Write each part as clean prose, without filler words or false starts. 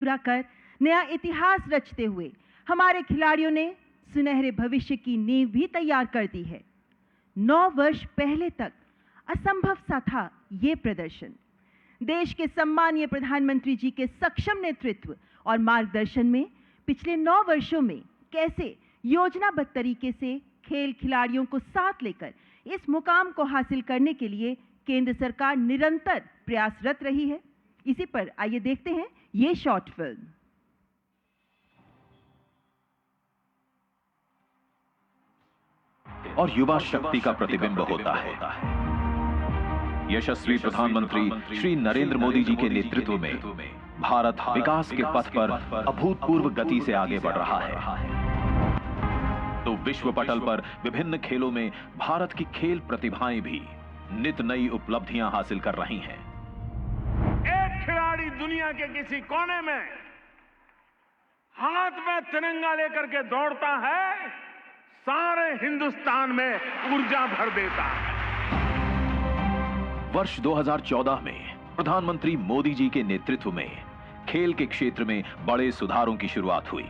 पूरा कर नया इतिहास रचते हुए हमारे खिलाड़ियों ने सुनहरे भविष्य की नींव भी तैयार कर दी है। 9 वर्ष पहले तक असंभव सा था ये प्रदर्शन। देश के सम्मानीय प्रधानमंत्री जी के सक्षम नेतृत्व और मार्गदर्शन में पिछले 9 वर्षों में कैसे योजनाबद्ध तरीके से खेल खिलाड़ियों को साथ लेकर इस मुकाम को हासिल करने के लिए केंद्र सरकार निरंतर प्रयासरत रही है। इसी पर आइए देखते हैं ये शॉर्ट फिल्म। और युवा शक्ति का प्रतिबिंब होता है। यशस्वी प्रधानमंत्री श्री नरेंद्र मोदी जी के नेतृत्व में भारत विकास के पथ पर अभूतपूर्व गति से आगे बढ़ रहा है। तो विश्व पटल पर विभिन्न खेलों में भारत की खेल प्रतिभाएं भी नित नई उपलब्धियां हासिल कर रही हैं। एक खिलाड़ी दुनिया के किसी कोने में हाथ में तिरंगा लेकर के दौड़ता है, सारे हिंदुस्तान में ऊर्जा भर देता है। वर्ष 2014 में प्रधानमंत्री मोदी जी के नेतृत्व में खेल के क्षेत्र में बड़े सुधारों की शुरुआत हुई।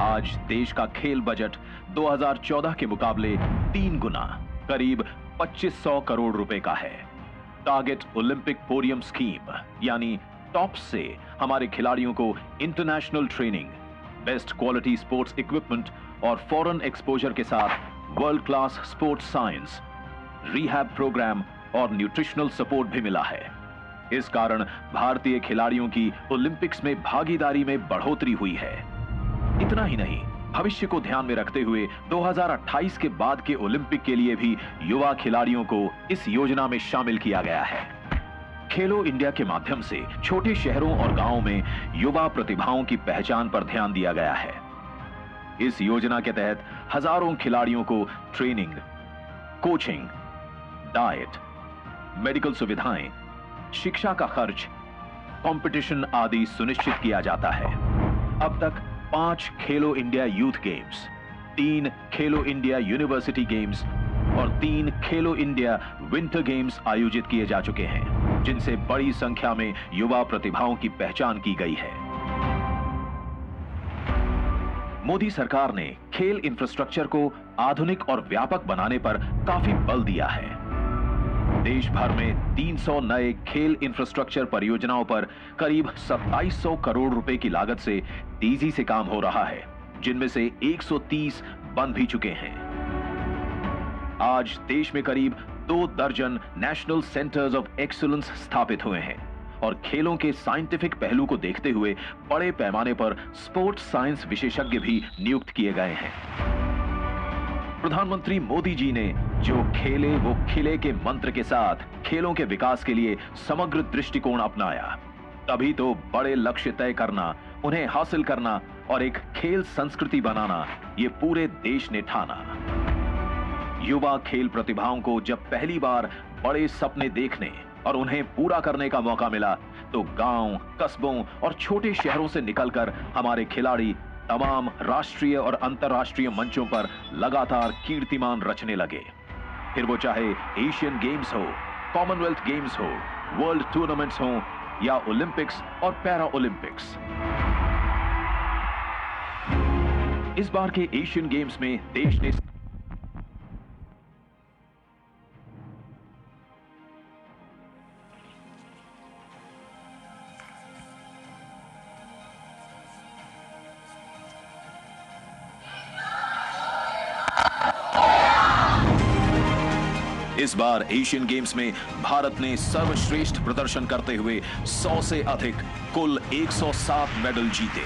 आज देश का खेल बजट 2014 के मुकाबले 3 गुना करीब 2500 करोड़ रुपए का है। टारगेट ओलंपिक पोडियम स्कीम यानी टॉप से हमारे खिलाड़ियों को international training, best quality sports equipment और फॉरेन एक्सपोजर के साथ world class sports science, rehab programme और न्यूट्रिशनल सपोर्ट भी मिला है। इस कारण भारतीय खिलाड़ियों की ओलंपिक्स में भागीदारी में बढ़ोतरी हुई है। इतना ही नहीं, भविष्य को ध्यान में रखते हुए 2028 के बाद के ओलंपिक के लिए भी युवा खिलाड़ियों को इस योजना में शामिल किया गया है। खेलो इंडिया के माध्यम से छोटे शहरों और गांवों में युवा प्रतिभाओं की पहचान पर ध्यान दिया गया है। इस योजना के तहत हजारों खिलाड़ियों को ट्रेनिंग, कोचिंग, डाइट, मेडिकल सुविधाएं, शिक्षा का खर्च, कंपटीशन आदि सुनिश्चित किया जाता है। अब तक 5 खेलो इंडिया यूथ गेम्स, 3 खेलो इंडिया यूनिवर्सिटी गेम्स और 3 खेलो इंडिया विंटर गेम्स आयोजित किए जा चुके हैं, जिनसे बड़ी संख्या में युवा प्रतिभाओं की पहचान की गई है। मोदी सरकार ने खेल इंफ्रास्ट्रक्चर को आधुनिक और व्यापक बनाने पर काफी बल दिया है। देश भर में 300 नए खेल इंफ्रास्ट्रक्चर परियोजनाओं पर करीब 2700 करोड़ रुपए की लागत से तेजी से काम हो रहा है, जिनमें से 130 बन भी चुके हैं। आज देश में करीब 2 दर्जन नेशनल सेंटर्स ऑफ एक्सीलेंस स्थापित हुए हैं और खेलों के साइंटिफिक पहलू को देखते हुए बड़े पैमाने पर स्पोर्ट्स साइंस विशेषज्ञ भी नियुक्त किए गए हैं। प्रधानमंत्री मोदी जी ने जो खेले वो खिले के मंत्र के साथ खेलों के विकास के लिए समग्र दृष्टिकोण अपनाया, तभी तो बड़े लक्ष्य तय करना, उन्हें हासिल करना और एक खेल संस्कृति बनाना ये पूरे देश ने ठाना। युवा खेल प्रतिभाओं को जब पहली बार बड़े सपने देखने और उन्हें पूरा करने का मौका मिला, तो गांव, कस्बों और छोटे शहरों से निकलकर हमारे खिलाड़ी तमाम राष्ट्रीय और अंतर्राष्ट्रीय मंचों पर लगातार कीर्तिमान रचने लगे। फिर वो चाहे एशियन गेम्स हो, कॉमनवेल्थ गेम्स हो, वर्ल्ड टूर्नामेंट्स हो या ओलंपिक्स और पैरा ओलंपिक्स। इस बार के एशियन गेम्स में देश ने इस बार एशियन गेम्स में भारत ने सर्वश्रेष्ठ प्रदर्शन करते हुए 100 से अधिक कुल 107 मेडल जीते,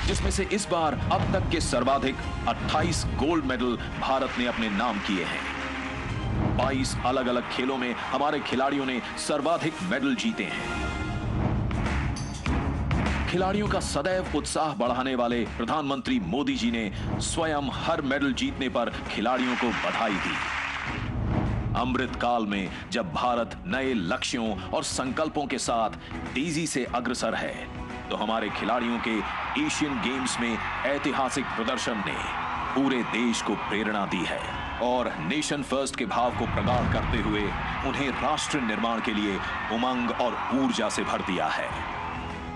जिसमें से इस बार अब तक के सर्वाधिक 28 गोल्ड मेडल भारत ने अपने नाम किए हैं। 22 अलग अलग खेलों में हमारे खिलाड़ियों ने सर्वाधिक मेडल जीते हैं। खिलाड़ियों का सदैव उत्साह बढ़ाने वाले प्रधानमंत्री मोदी जी ने स्वयं हर मेडल जीतने पर खिलाड़ियों को बधाई दी। अमृत काल में जब भारत नए लक्ष्यों और संकल्पों के साथ तेजी से अग्रसर है, तो हमारे खिलाड़ियों के एशियन गेम्स में ऐतिहासिक प्रदर्शन ने पूरे देश को प्रेरणा दी है और नेशन फर्स्ट के भाव को प्रगाढ़ करते हुए उन्हें राष्ट्र निर्माण के लिए उमंग और ऊर्जा से भर दिया है।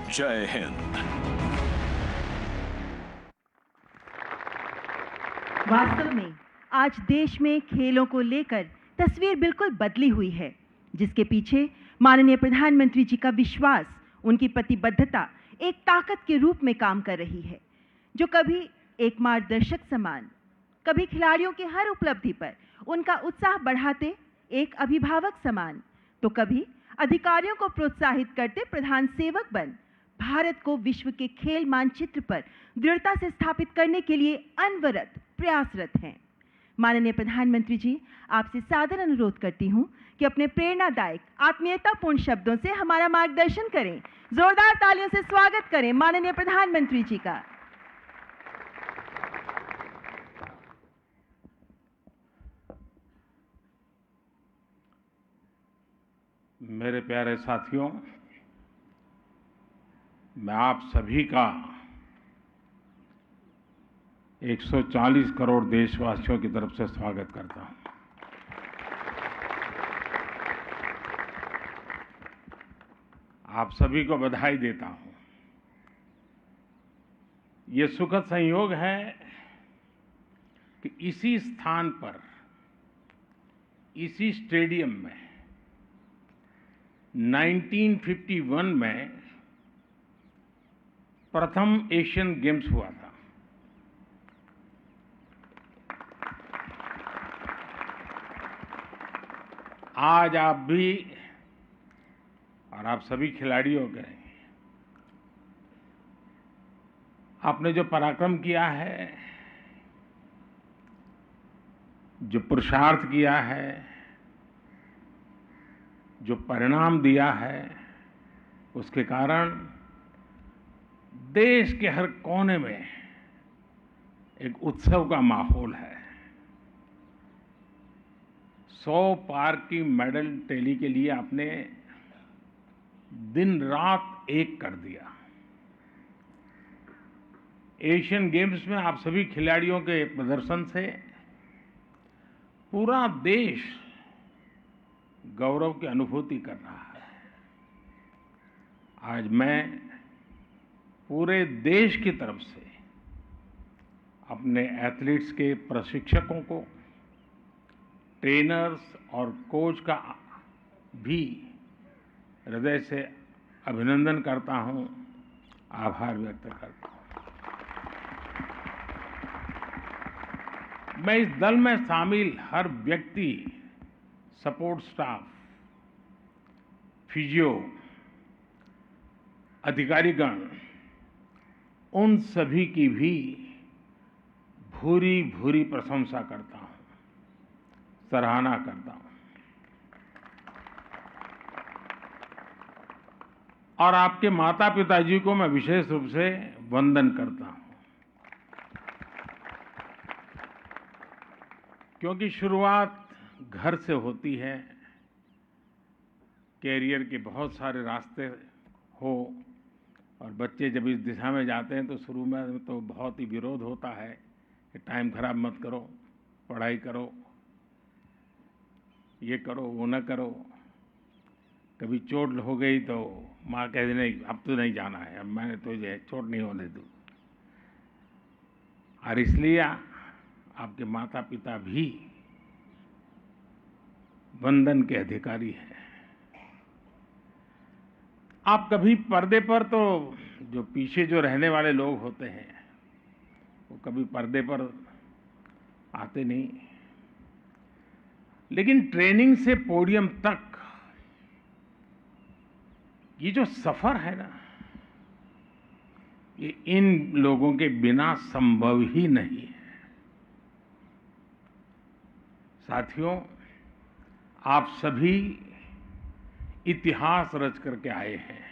जय हिंद। वास्तव में आज देश में खेलों को लेकर तस्वीर बिल्कुल बदली हुई है, जिसके पीछे माननीय प्रधानमंत्री जी का विश्वास, उनकी प्रतिबद्धता एक ताकत के रूप में काम कर रही है, जो कभी एक मार्गदर्शक समान, कभी खिलाड़ियों की हर उपलब्धि पर उनका उत्साह बढ़ाते एक अभिभावक समान, तो कभी अधिकारियों को प्रोत्साहित करते प्रधान सेवक बन भारत को विश्व के खेल मानचित्र पर दृढ़ता से स्थापित करने के लिए अनवरत प्रयासरत हैं। माननीय प्रधानमंत्री जी, आपसे सादर अनुरोध करती हूं कि अपने प्रेरणादायक, आत्मीयतापूर्ण शब्दों से हमारा मार्गदर्शन करें। जोरदार तालियों से स्वागत करें माननीय प्रधानमंत्री जी का। मेरे प्यारे साथियों, मैं आप सभी का 140 करोड़ देशवासियों की तरफ से स्वागत करता हूं। आप सभी को बधाई देता हूं। ये सुखद संयोग है कि इसी स्थान पर, इसी स्टेडियम में 1951 में प्रथम एशियन गेम्स हुआ था। आज आप भी और आप सभी खिलाड़ियों के, आपने जो पराक्रम किया है, जो पुरुषार्थ किया है, जो परिणाम दिया है, उसके कारण देश के हर कोने में एक उत्सव का माहौल है। 100 पार की मेडल टैली के लिए आपने दिन रात एक कर दिया। एशियन गेम्स में आप सभी खिलाड़ियों के प्रदर्शन से पूरा देश गौरव की अनुभूति कर रहा है। आज मैं पूरे देश की तरफ से अपने एथलीट्स के प्रशिक्षकों को, ट्रेनर्स और कोच का भी हृदय से अभिनंदन करता हूं, आभार व्यक्त करता हूं। मैं इस दल में शामिल हर व्यक्ति, सपोर्ट स्टाफ, फिजियो, अधिकारीगण, उन सभी की भी भूरी भूरी प्रशंसा करता हूं, सराहना करता हूं। और आपके माता पिताजी को मैं विशेष रूप से वंदन करता हूं, क्योंकि शुरुआत घर से होती है। कैरियर के बहुत सारे रास्ते हो और बच्चे जब इस दिशा में जाते हैं तो शुरू में तो बहुत ही विरोध होता है कि टाइम खराब मत करो, पढ़ाई करो, ये करो, वो न करो। कभी चोट हो गई तो माँ कहती नहीं, अब तो नहीं जाना है, अब मैंने तो ये चोट नहीं होने दूँ। और इसलिए आपके माता पिता भी वंदन के अधिकारी हैं। आप कभी पर्दे पर, तो जो पीछे जो रहने वाले लोग होते हैं वो कभी पर्दे पर आते नहीं, लेकिन ट्रेनिंग से पोडियम तक ये जो सफर है ना, ये इन लोगों के बिना संभव ही नहीं है। साथियों, आप सभी इतिहास रच करके आए हैं।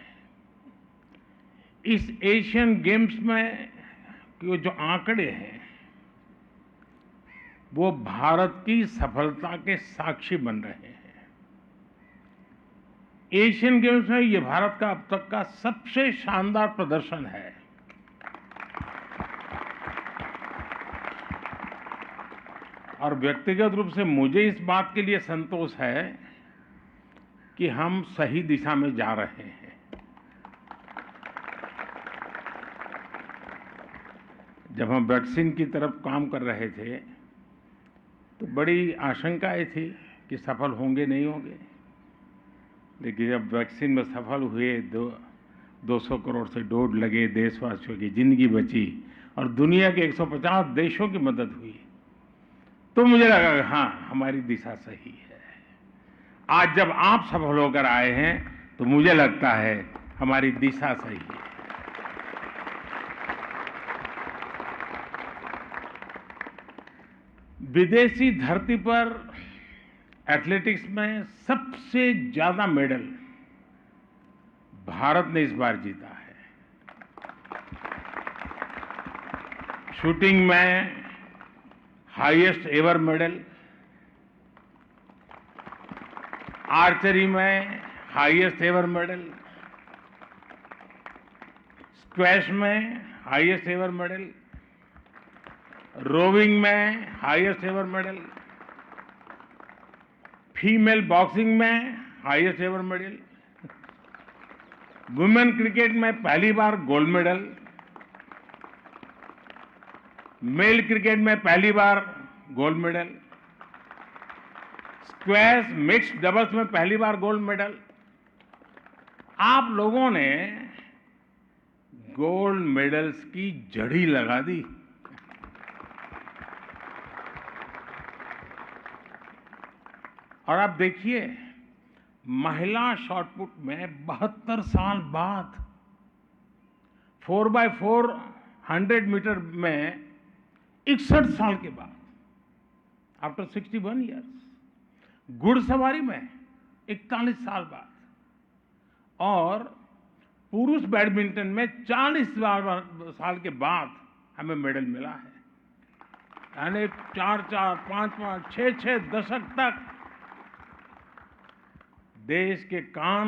इस एशियन गेम्स में जो आंकड़े हैं वो भारत की सफलता के साक्षी बन रहे हैं। एशियन गेम्स में ये भारत का अब तक का सबसे शानदार प्रदर्शन है। और व्यक्तिगत रूप से मुझे इस बात के लिए संतोष है कि हम सही दिशा में जा रहे हैं। जब हम वैक्सीन की तरफ काम कर रहे थे तो बड़ी आशंकाएं थी कि सफल होंगे नहीं होंगे, लेकिन जब वैक्सीन में सफल हुए 200 करोड़ से डोज लगे, देशवासियों की जिंदगी बची और दुनिया के 150 देशों की मदद हुई, तो मुझे लगा कि हाँ, हमारी दिशा सही है। आज जब आप सफल होकर आए हैं तो मुझे लगता है हमारी दिशा सही है। विदेशी धरती पर एथलेटिक्स में सबसे ज्यादा मेडल भारत ने इस बार जीता है। शूटिंग में हाईएस्ट एवर मेडल, आर्चरी में हाईएस्ट एवर मेडल, स्क्वैश में हाईएस्ट एवर मेडल, रोविंग में highest ever medal, female boxing में highest ever medal, women cricket में पहली बार गोल्ड मेडल, मेल क्रिकेट में पहली बार gold medal, squash mixed doubles में पहली बार गोल्ड मेडल। आप लोगों ने गोल्ड मेडल्स की जड़ी लगा दी। और आप देखिए, महिला शॉटपुट में 72 साल बाद 4x4 100 मीटर में 61 साल के बाद, आफ्टर 61 ईयर्स, घुड़सवारी में 41 साल बाद, और पुरुष बैडमिंटन में 40 साल के बाद हमें मेडल मिला है। यानी 4-4, 5-5, 6-6 दशक तक देश के कान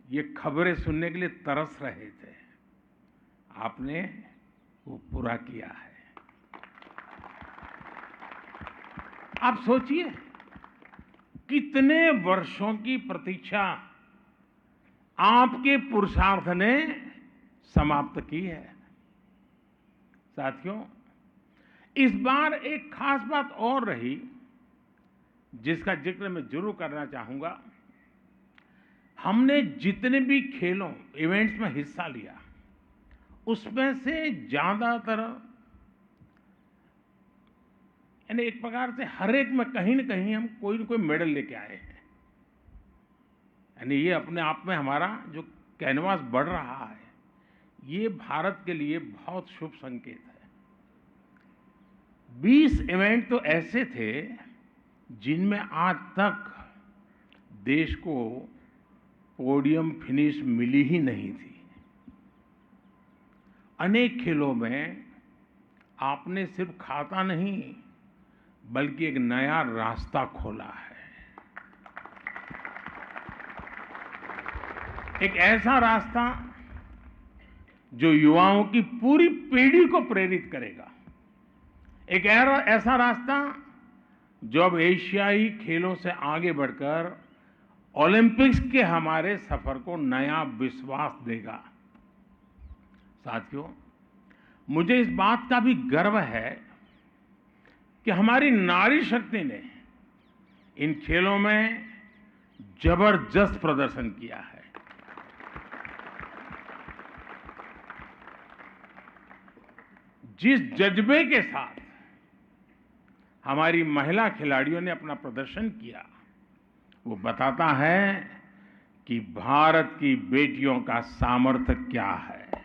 ये खबरें सुनने के लिए तरस रहे थे। आपने वो पूरा किया है। आप सोचिए, कितने वर्षों की प्रतीक्षा आपके पुरुषार्थ ने समाप्त की है। साथियों, इस बार एक खास बात और रही जिसका जिक्र मैं जरूर करना चाहूंगा। हमने जितने भी खेलों, इवेंट्स में हिस्सा लिया, उसमें से ज्यादातर, यानी एक प्रकार से हर एक में कहीं न कहीं हम कोई न कोई मेडल लेके आए हैं। यानी ये अपने आप में हमारा जो कैनवास बढ़ रहा है, ये भारत के लिए बहुत शुभ संकेत है। 20 इवेंट तो ऐसे थे जिनमें आज तक देश को पोडियम फिनिश मिली ही नहीं थी। अनेक खेलों में आपने सिर्फ खाता नहीं, बल्कि एक नया रास्ता खोला है। एक ऐसा रास्ता जो युवाओं की पूरी पीढ़ी को प्रेरित करेगा। एक ऐसा रास्ता जो अब एशियाई खेलों से आगे बढ़कर ओलंपिक्स के हमारे सफर को नया विश्वास देगा। साथियों, मुझे इस बात का भी गर्व है कि हमारी नारी शक्ति ने इन खेलों में जबरदस्त प्रदर्शन किया है। जिस जज्बे के साथ हमारी महिला खिलाड़ियों ने अपना प्रदर्शन किया, वो बताता है कि भारत की बेटियों का सामर्थ्य क्या है।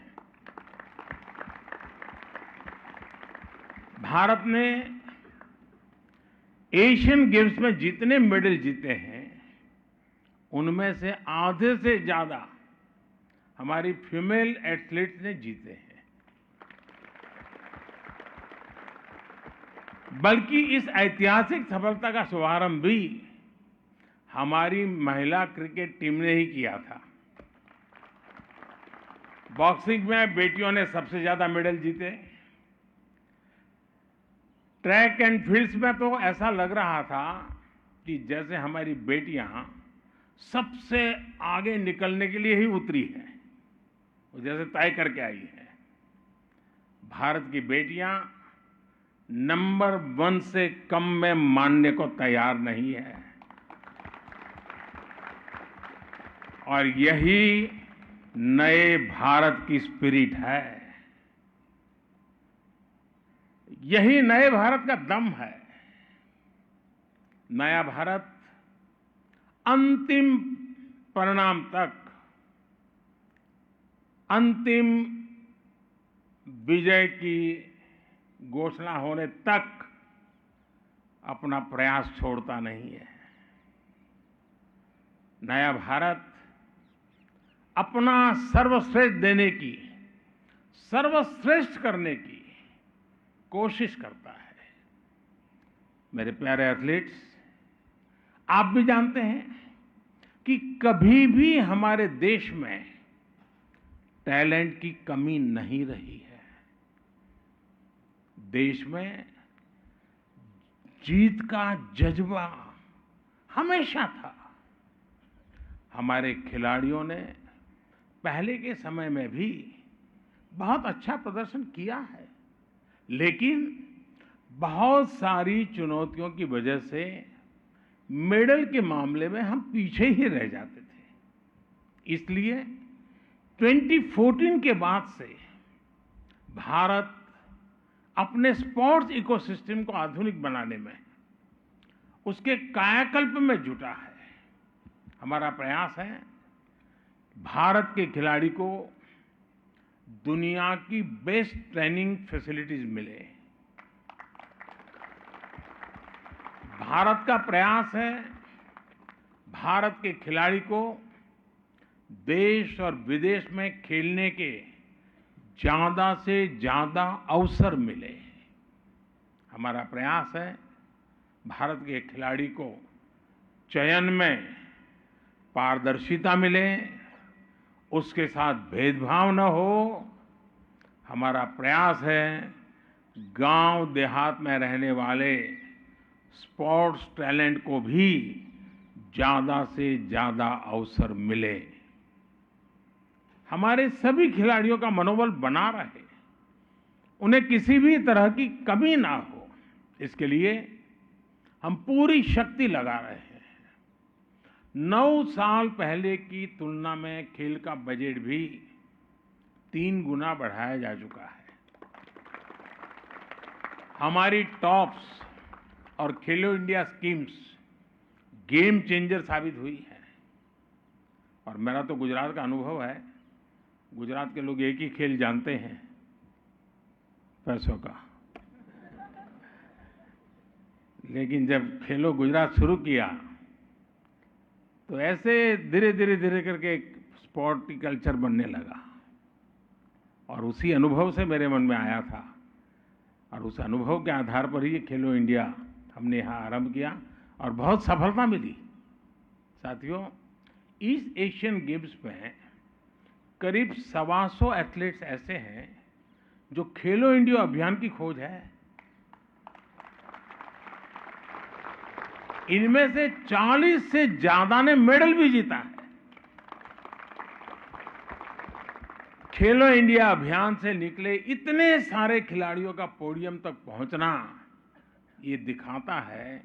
भारत ने एशियन गेम्स में जितने मेडल जीते हैं, उनमें से आधे से ज्यादा हमारी फीमेल एथलीट्स ने जीते हैं। बल्कि इस ऐतिहासिक सफलता का शुभारंभ भी हमारी महिला क्रिकेट टीम ने ही किया था। बॉक्सिंग में बेटियों ने सबसे ज्यादा मेडल जीते। ट्रैक एंड फील्ड्स में तो ऐसा लग रहा था कि जैसे हमारी बेटियां सबसे आगे निकलने के लिए ही उतरी हैं, जैसे तय करके आई हैं। भारत की बेटियां नंबर 1 से कम में मानने को तैयार नहीं है। और यही नए भारत की स्पिरिट है, यही नए भारत का दम है। नया भारत अंतिम परिणाम तक, अंतिम विजय की घोषणा होने तक अपना प्रयास छोड़ता नहीं है। नया भारत अपना सर्वश्रेष्ठ देने की, सर्वश्रेष्ठ करने की कोशिश करता है। मेरे प्यारे एथलीट्स, आप भी जानते हैं कि कभी भी हमारे देश में टैलेंट की कमी नहीं रही है। देश में जीत का जज्बा हमेशा था। हमारे खिलाड़ियों ने पहले के समय में भी बहुत अच्छा प्रदर्शन किया है, लेकिन बहुत सारी चुनौतियों की वजह से मेडल के मामले में हम पीछे ही रह जाते थे। इसलिए 2014 के बाद से भारत अपने स्पोर्ट्स इकोसिस्टम को आधुनिक बनाने में, उसके कायाकल्प में जुटा है। हमारा प्रयास है भारत के खिलाड़ी को दुनिया की बेस्ट ट्रेनिंग फैसिलिटीज मिले। भारत का प्रयास है भारत के खिलाड़ी को देश और विदेश में खेलने के ज्यादा से ज्यादा अवसर मिले। हमारा प्रयास है भारत के खिलाड़ी को चयन में पारदर्शिता मिले, उसके साथ भेदभाव न हो। हमारा प्रयास है गांव देहात में रहने वाले स्पोर्ट्स टैलेंट को भी ज्यादा से ज्यादा अवसर मिले। हमारे सभी खिलाड़ियों का मनोबल बना रहे, उन्हें किसी भी तरह की कमी ना हो, इसके लिए हम पूरी शक्ति लगा रहे हैं। 9 साल पहले की तुलना में खेल का बजट भी 3 गुना बढ़ाया जा चुका है। हमारी टॉप्स और खेलो इंडिया स्कीम्स गेम चेंजर साबित हुई है। और मेरा तो गुजरात का अनुभव है, गुजरात के लोग एक ही खेल जानते हैं, पैसों का। लेकिन जब खेलो गुजरात शुरू किया तो ऐसे धीरे धीरे करके एक स्पोर्ट कल्चर बनने लगा। और उसी अनुभव से मेरे मन में आया था, और उस अनुभव के आधार पर ही खेलो इंडिया हमने यहाँ आरंभ किया और बहुत सफलता मिली। साथियों, ईस्ट एशियन गेम्स में करीब 125 एथलीट्स ऐसे हैं जो खेलो इंडिया अभियान की खोज है। इनमें से 40 से ज्यादा ने मेडल भी जीता है। खेलो इंडिया अभियान से निकले इतने सारे खिलाड़ियों का पोडियम तक पहुंचना, ये दिखाता है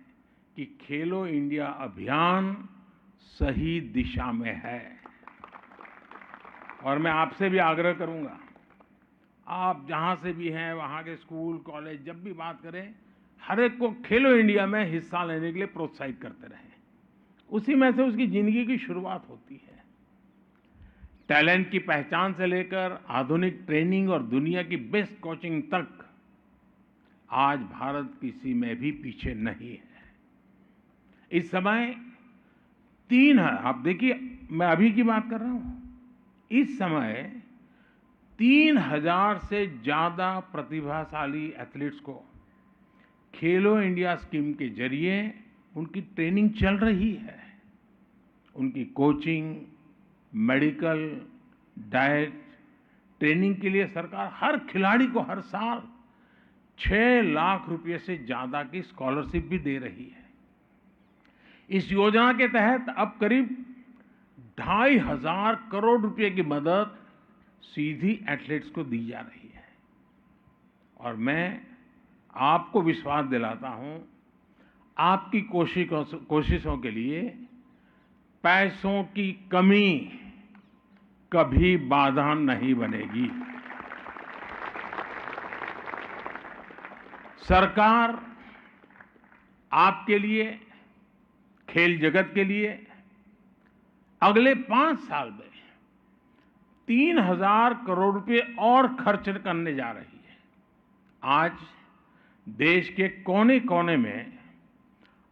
कि खेलो इंडिया अभियान सही दिशा में है। और मैं आपसे भी आग्रह करूंगा, आप जहां से भी हैं, वहां के स्कूल कॉलेज जब भी बात करें, हर एक को खेलो इंडिया में हिस्सा लेने के लिए प्रोत्साहित करते रहें। उसी में से उसकी जिंदगी की शुरुआत होती है। टैलेंट की पहचान से लेकर आधुनिक ट्रेनिंग और दुनिया की बेस्ट कोचिंग तक आज भारत किसी में भी पीछे नहीं है। इस समय 3 है, आप देखिए, मैं अभी की बात कर रहा हूं, इस समय 3000 से ज्यादा प्रतिभाशाली एथलीट्स को खेलो इंडिया स्कीम के जरिए उनकी ट्रेनिंग चल रही है। उनकी कोचिंग, मेडिकल, डाइट, ट्रेनिंग के लिए सरकार हर खिलाड़ी को हर साल 6 लाख रुपए से ज्यादा की स्कॉलरशिप भी दे रही है। इस योजना के तहत अब करीब 2,500 करोड़ रुपए की मदद सीधी एथलीट्स को दी जा रही है। और मैं आपको विश्वास दिलाता हूं, आपकी कोशिशों के लिए पैसों की कमी कभी बाधा नहीं बनेगी। सरकार आपके लिए, खेल जगत के लिए अगले 5 साल में 3,000 करोड़ रुपए और खर्च करने जा रही है। आज देश के कोने कोने में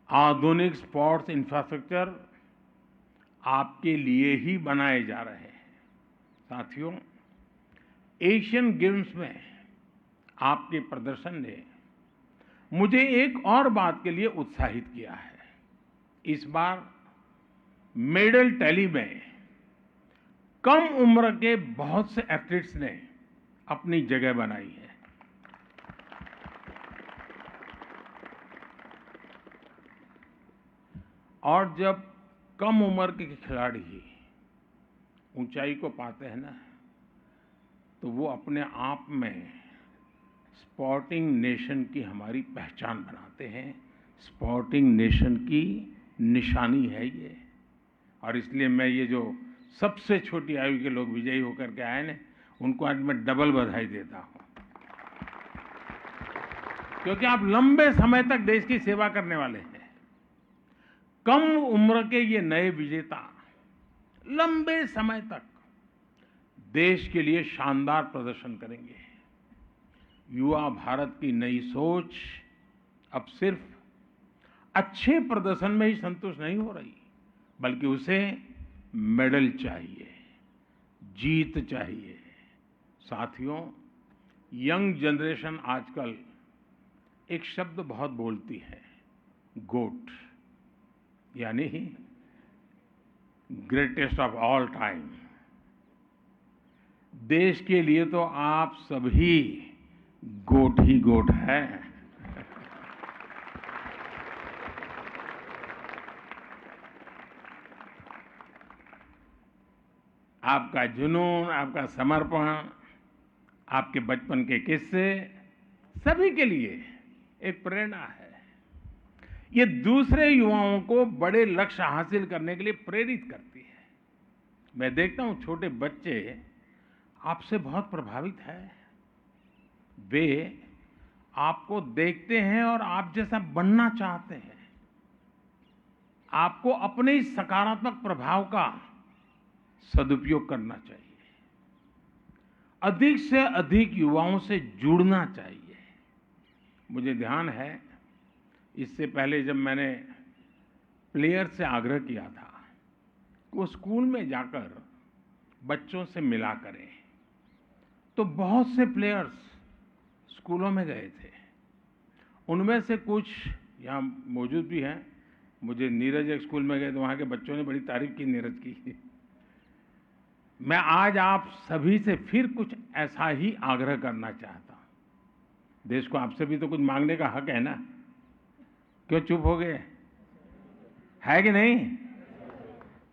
आधुनिक स्पोर्ट्स इंफ्रास्ट्रक्चर आपके लिए ही बनाए जा रहे हैं। साथियों, एशियन गेम्स में आपके प्रदर्शन ने मुझे एक और बात के लिए उत्साहित किया है। इस बार मेडल टैली में कम उम्र के बहुत से एथलीट्स ने अपनी जगह बनाई है। और जब कम उम्र के खिलाड़ी ऊंचाई को पाते हैं ना, तो वो अपने आप में स्पोर्टिंग नेशन की हमारी पहचान बनाते हैं। स्पोर्टिंग नेशन की निशानी है ये। और इसलिए मैं ये जो सबसे छोटी आयु के लोग विजयी होकर के आए ना, उनको आज मैं डबल बधाई देता हूं, क्योंकि आप लंबे समय तक देश की सेवा करने वाले हैं। कम उम्र के ये नए विजेता लंबे समय तक देश के लिए शानदार प्रदर्शन करेंगे। युवा भारत की नई सोच अब सिर्फ अच्छे प्रदर्शन में ही संतुष्ट नहीं हो रही, बल्कि उसे मेडल चाहिए, जीत चाहिए। साथियों, यंग जनरेशन आजकल एक शब्द बहुत बोलती है, गोट, यानी ग्रेटेस्ट ऑफ ऑल टाइम। देश के लिए तो आप सभी गोट ही गोट है। आपका जुनून, आपका समर्पण, आपके बचपन के किस्से सभी के लिए एक प्रेरणा है। ये दूसरे युवाओं को बड़े लक्ष्य हासिल करने के लिए प्रेरित करती है। मैं देखता हूं छोटे बच्चे आपसे बहुत प्रभावित हैं। वे आपको देखते हैं और आप जैसा बनना चाहते हैं। आपको अपने इस सकारात्मक प्रभाव का सदुपयोग करना चाहिए। अधिक से अधिक युवाओं से जुड़ना चाहिए। मुझे ध्यान है, इससे पहले जब मैंने प्लेयर से आग्रह किया था कि वो स्कूल में जाकर बच्चों से मिला करें, तो बहुत से प्लेयर्स स्कूलों में गए थे। उनमें से कुछ यहाँ मौजूद भी हैं। मुझे नीरज एक स्कूल में गए तो वहाँ के बच्चों ने बड़ी तारीफ की नीरज की। मैं आज आप सभी से फिर कुछ ऐसा ही आग्रह करना चाहता हूँ। देश को आपसे भी तो कुछ मांगने का हक है ना, क्यों चुप हो गए? है कि नहीं?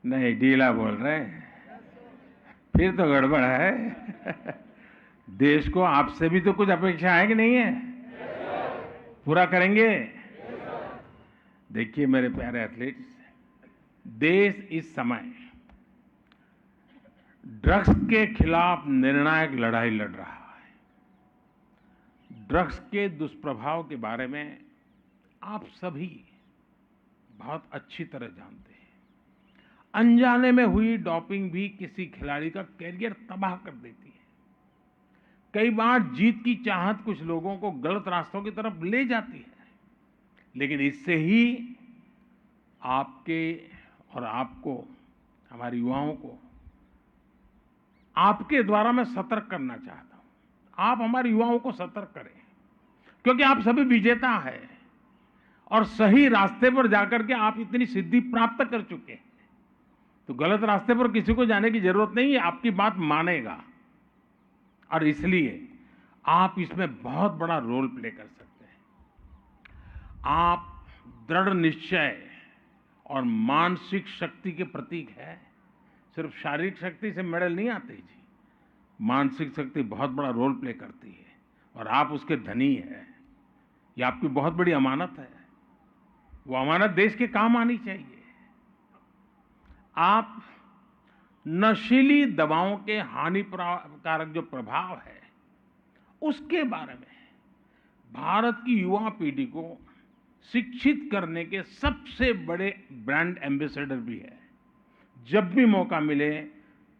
नहीं, ढीला बोल रहे हैं, फिर तो गड़बड़ है। देश को आपसे भी तो कुछ अपेक्षा है कि नहीं है? पूरा करेंगे? देखिए मेरे प्यारे एथलीट्स, देश इस समय ड्रग्स के खिलाफ निर्णायक लड़ाई लड़ रहा है। ड्रग्स के दुष्प्रभाव के बारे में आप सभी बहुत अच्छी तरह जानते हैं। अनजाने में हुई डोपिंग भी किसी खिलाड़ी का कैरियर तबाह कर देती है। कई बार जीत की चाहत कुछ लोगों को गलत रास्तों की तरफ ले जाती है, लेकिन इससे ही आपके और आपको, हमारे युवाओं को आपके द्वारा मैं सतर्क करना चाहता हूं। आप हमारे युवाओं को सतर्क करें, क्योंकि आप सभी विजेता हैं और सही रास्ते पर जाकर के आप इतनी सिद्धि प्राप्त कर चुके हैं। तो गलत रास्ते पर किसी को जाने की जरूरत नहीं है, आपकी बात मानेगा। और इसलिए आप इसमें बहुत बड़ा रोल प्ले कर सकते हैं। आप दृढ़ निश्चय और मानसिक शक्ति के प्रतीक है। सिर्फ शारीरिक शक्ति से मेडल नहीं आते जी, मानसिक शक्ति बहुत बड़ा रोल प्ले करती है। और आप उसके धनी हैं। ये आपकी बहुत बड़ी अमानत है। वो अमानत देश के काम आनी चाहिए। आप नशीली दवाओं के हानिकारक जो प्रभाव है उसके बारे में भारत की युवा पीढ़ी को शिक्षित करने के सबसे बड़े ब्रांड एम्बेसडर भी है। जब भी मौका मिले,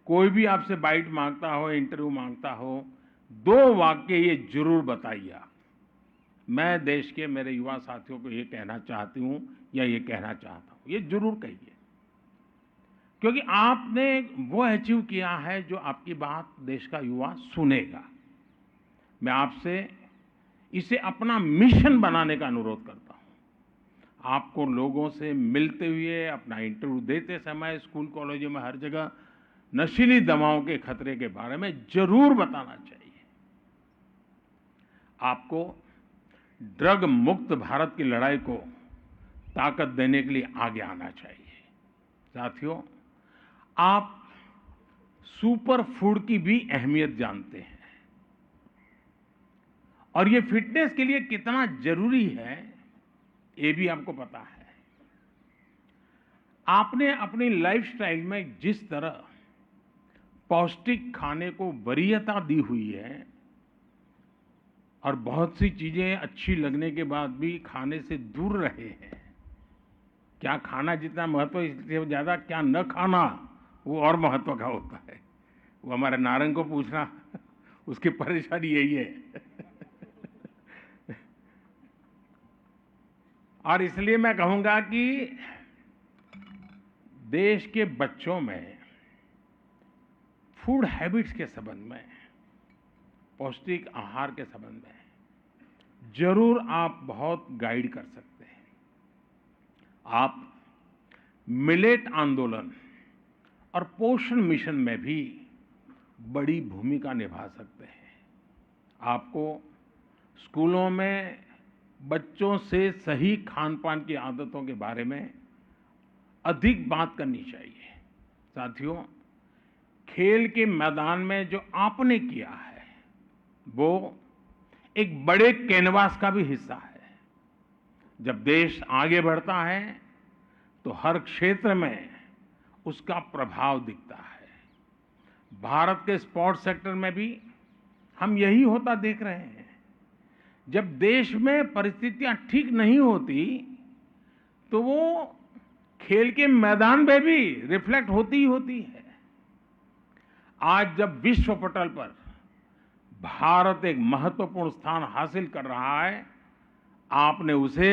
कोई भी आपसे बाइट मांगता हो, इंटरव्यू मांगता हो, 2 वाक्य ये जरूर बताइए। मैं देश के मेरे युवा साथियों को ये कहना चाहती हूं या ये कहना चाहता हूं, ये जरूर कहिए, क्योंकि आपने वो अचीव किया है जो आपकी बात देश का युवा सुनेगा। मैं आपसे इसे अपना मिशन बनाने का अनुरोध करता हूं। आपको लोगों से मिलते हुए, अपना इंटरव्यू देते समय, स्कूल कॉलेजों में हर जगह नशीली दवाओं के खतरे के बारे में जरूर बताना चाहिए। आपको ड्रग मुक्त भारत की लड़ाई को ताकत देने के लिए आगे आना चाहिए। साथियों, आप सुपर फूड की भी अहमियत जानते हैं और ये फिटनेस के लिए कितना जरूरी है ये भी आपको पता है। आपने अपनी लाइफस्टाइल में जिस तरह पौष्टिक खाने को वरीयता दी हुई है और बहुत सी चीजें अच्छी लगने के बाद भी खाने से दूर रहे हैं। क्या खाना जितना महत्व, इससे ज्यादा क्या न खाना वो और महत्व का होता है। वो हमारे नारंग को पूछना, उसकी परेशानी यही है। और इसलिए मैं कहूंगा कि देश के बच्चों में फूड हैबिट्स के संबंध में, पौष्टिक आहार के संबंध में जरूर आप बहुत गाइड कर सकते हैं। आप मिलेट आंदोलन और पोषण मिशन में भी बड़ी भूमिका निभा सकते हैं। आपको स्कूलों में बच्चों से सही खान-पान की आदतों के बारे में अधिक बात करनी चाहिए। साथियों, खेल के मैदान में जो आपने किया है वो एक बड़े कैनवास का भी हिस्सा है। जब देश आगे बढ़ता है तो हर क्षेत्र में उसका प्रभाव दिखता है। भारत के स्पोर्ट्स सेक्टर में भी हम यही होता देख रहे हैं। जब देश में परिस्थितियां ठीक नहीं होती तो वो खेल के मैदान में भी रिफ्लेक्ट होती ही होती है। आज जब विश्व पटल पर भारत एक महत्वपूर्ण स्थान हासिल कर रहा है, आपने उसे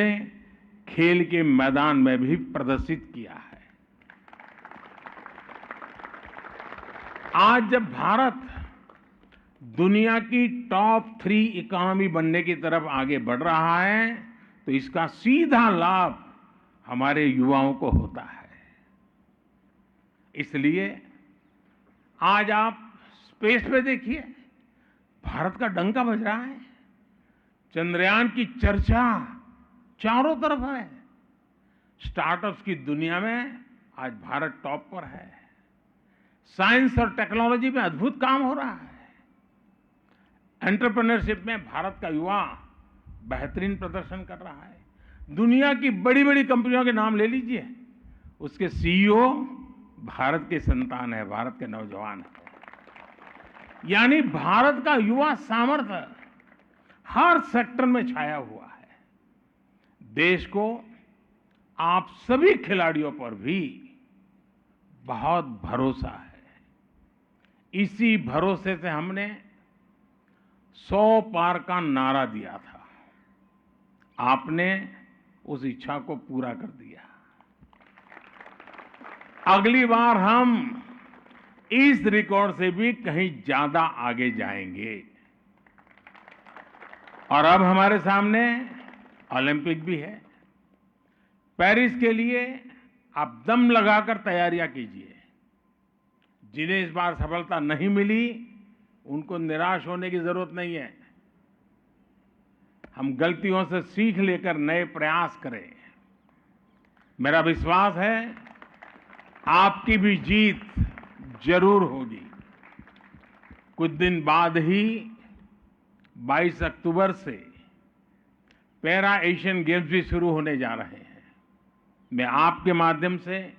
खेल के मैदान में भी प्रदर्शित किया है। आज जब भारत दुनिया की टॉप 3 इकोनॉमी बनने की तरफ आगे बढ़ रहा है तो इसका सीधा लाभ हमारे युवाओं को होता है। इसलिए आज आप स्पेस पे देखिए, भारत का डंका बज रहा है। चंद्रयान की चर्चा चारों तरफ है। स्टार्टअप्स की दुनिया में आज भारत टॉप पर है। साइंस और टेक्नोलॉजी में अद्भुत काम हो रहा है। एंटरप्रेन्योरशिप में भारत का युवा बेहतरीन प्रदर्शन कर रहा है। दुनिया की बड़ी बड़ी कंपनियों के नाम ले लीजिए, उसके सीईओ भारत के संतान है, भारत के नौजवान है। यानी भारत का युवा सामर्थ्य हर सेक्टर में छाया हुआ है। देश को आप सभी खिलाड़ियों पर भी बहुत भरोसा है। इसी भरोसे से हमने 100 पार का नारा दिया था। आपने उस इच्छा को पूरा कर दिया। अगली बार हम इस रिकॉर्ड से भी कहीं ज्यादा आगे जाएंगे। और अब हमारे सामने ओलंपिक भी है। पेरिस के लिए आप दम लगाकर तैयारियां कीजिए। जिन्हें इस बार सफलता नहीं मिली उनको निराश होने की जरूरत नहीं है। हम गलतियों से सीख लेकर नए प्रयास करें। मेरा विश्वास है आपकी भी जीत जरूर होगी। कुछ दिन बाद ही 22 अक्टूबर से पैरा एशियन गेम्स भी शुरू होने जा रहे हैं। मैं आपके माध्यम से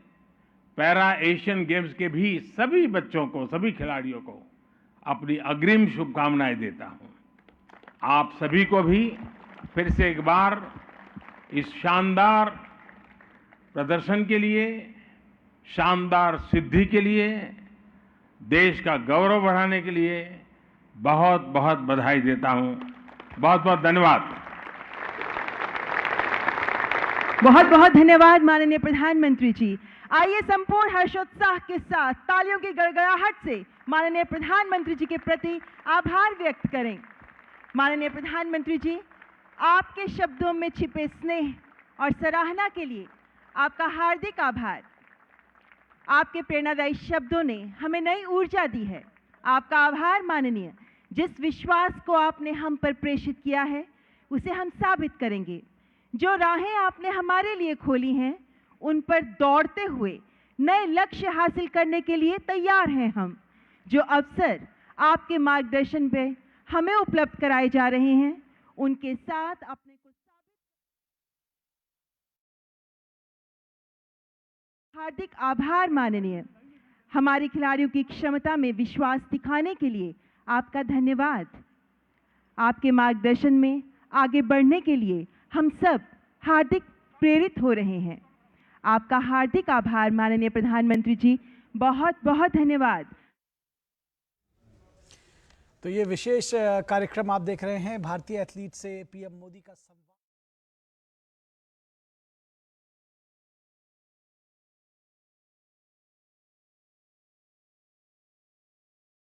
पैरा एशियन गेम्स के भी सभी बच्चों को, सभी खिलाड़ियों को अपनी अग्रिम शुभकामनाएं देता हूं। आप सभी को भी फिर से एक बार इस शानदार प्रदर्शन के लिए, शानदार सिद्धि के लिए, देश का गौरव बढ़ाने के लिए बहुत बहुत बधाई देता हूं। बहुत बहुत धन्यवाद। बहुत बहुत धन्यवाद माननीय प्रधानमंत्री जी। आइए संपूर्ण हर्षोत्साह के साथ तालियों की गड़गड़ाहट से माननीय प्रधानमंत्री जी के प्रति आभार व्यक्त करें। माननीय प्रधानमंत्री जी, आपके शब्दों में छिपे स्नेह और सराहना के लिए आपका हार्दिक आभार। आपके प्रेरणादायी शब्दों ने हमें नई ऊर्जा दी है। आपका आभार माननीय। जिस विश्वास को आपने हम पर प्रेषित किया है उसे हम साबित करेंगे। जो राहें आपने हमारे लिए खोली हैं उन पर दौड़ते हुए नए लक्ष्य हासिल करने के लिए तैयार हैं हम। जो अवसर आपके मार्गदर्शन में हमें उपलब्ध कराए जा रहे हैं उनके साथ अपने को हार्दिक आभार माननीय। हमारे खिलाड़ियों की क्षमता में विश्वास दिखाने के लिए आपका धन्यवाद। आपके मार्गदर्शन में आगे बढ़ने के लिए हम सब हार्दिक प्रेरित हो रहे हैं। आपका हार्दिक आभार माननीय प्रधानमंत्री जी। बहुत बहुत धन्यवाद। तो ये विशेष कार्यक्रम आप देख रहे हैं, भारतीय एथलीट से पीएम मोदी का संवाद।